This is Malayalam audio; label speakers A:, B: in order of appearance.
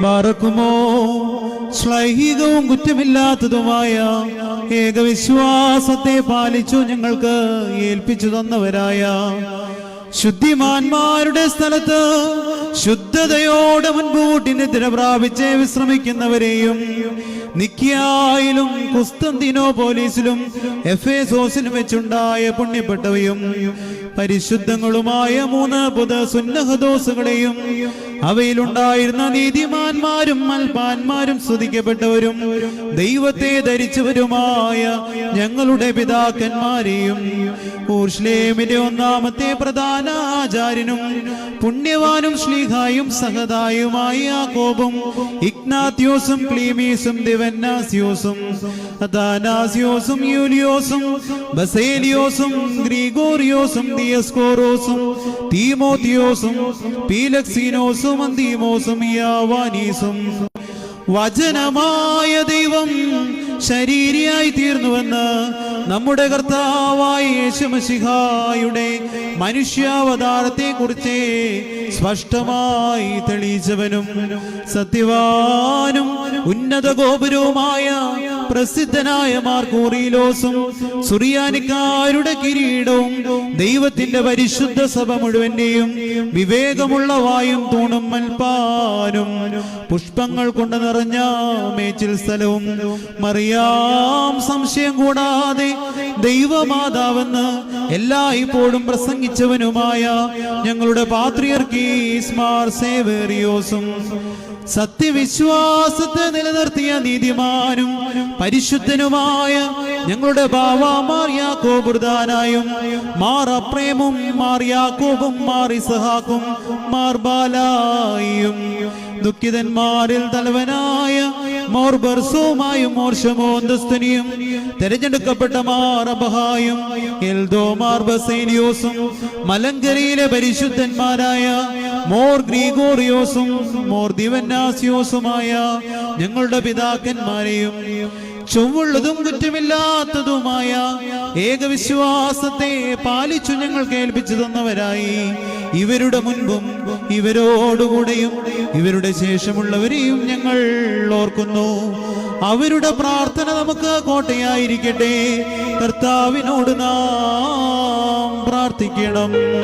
A: ബാറക്കുമോ ശ്ലൈഹികവും കുറ്റമില്ലാത്തതുമായ ഏകവിശ്വാസത്തെ പാലിച്ചു ഞങ്ങൾക്ക് ഏൽപ്പിച്ചു തന്നവരായ ശുദ്ധിമാന്മാരുടെ സ്ഥലത്ത് ശുദ്ധതയോടെ മുൻകൂട്ടി നിദ്ര പ്രാപിച്ച് വിശ്രമിക്കുന്നവരെയും നിക്യായിലും കുസ്തന്തീനോപോലിസിലും എഫേസോസിലും വെച്ചുണ്ടായ പുണ്യപ്പെട്ടവയും പരിശുദ്ധങ്ങളുമായ 3 പുത സുന്നഹദോസുകളെയും അവയിലുണ്ടായിരുന്ന നീതിമാന്മാരും അൽപാന്മാരും സ്തുതിക്കപ്പെട്ടവരും ദൈവത്തെ ധരിച്ചവരുമായ ഞങ്ങളുടെ പിതാക്കന്മാരെയും യെരൂശലേമിന്റെ 1-ാമത്തെ പ്രധാന ആചാര്യനും പുണ്യവാനും ശ്ലീഹായും സഹദായുമായ യാക്കോബും ഇഗ്നാത്യോസും ക്ലീമീസും ദിവന്നാസ്യോസും അഥാനാസ്യോസും യൂലിയോസും ബസേലിയോസും ഗ്രിഗോറിയോസും ദിയസ്കോറോസും തീമോത്തിയോസും പീലക്സീനോസും അന്തീമോസും യാവാനീസും വചനമായ ദൈവം ശരീരിയായി തീർന്നുവെന്ന് നമ്മുടെ കർത്താവായ യേശുമശിഹായുടെ മനുഷ്യാവതാരത്തെ കുറിച്ച് സ്പഷ്ടമായി തെളിയിച്ചവനും സത്യവാനും ഉന്നത ഗോപുരവുമായ പ്രസിദ്ധനായ മാർക്കോറിലോസും സുറിയാനിക്കാരുടെ കിരീടവും ദൈവത്തിന്റെ പരിശുദ്ധ സഭ മുഴുവന്റെയും വിവേകമുള്ള വായും തൂണും മൽപ്പാനും പുഷ്പങ്ങൾ കൊണ്ട് നിറഞ്ഞ മേച്ചിൽ സ്ഥലവും മറിയാം സംശയം കൂടാതെ ദൈവമാതാവെന്ന് എല്ലായ്പ്പോഴും പ്രസംഗിച്ചവനുമായ ഞങ്ങളുടെ പാത്രിയർക്കീസ് മാർ സേവേറിയോസും സത്യവിശ്വാസത്തെ നിലനിർത്തിയ നീതിമാനും പരിശുദ്ധനുമായ ഞങ്ങളുടെ ബാവ മാർ യാക്കോബുർദാനായും മാർ അപ്രേമും മാർ യാക്കോബും മാർ ഇസഹാക്കും മാർ ബാലായും ദുഃഖിതന്മാരിൽ തലവനായ മോർ ബർസോമായും മോർ ശമോന്തസ്തനിയും തെരഞ്ഞെടുക്കപ്പെട്ട മാർ അബഹായും എൽദോ മാർ ബസേലിയോസും മലങ്കരയിലെ പരിശുദ്ധന്മാരായ മോർ ഗ്രിഗോറിയോസും മോർ ദിവന്നാസ്യോസുമായ ഞങ്ങളുടെ പിതാക്കന്മാരെയും ചൊവ്വുള്ളതും കുറ്റമില്ലാത്തതുമായ ഏകവിശ്വാസത്തെ പാലിച്ചു ഞങ്ങൾ കേൾപ്പിച്ചു തന്നവരായി ഇവരുടെ മുൻപും ഇവരോടുകൂടെയും ഇവരുടെ ശേഷമുള്ളവരെയും ഞങ്ങൾ ഓർക്കുന്നു. അവരുടെ പ്രാർത്ഥന നമുക്ക് കോട്ടയായിരിക്കട്ടെ. കർത്താവിനോട് നാം പ്രാർത്ഥിക്കണം.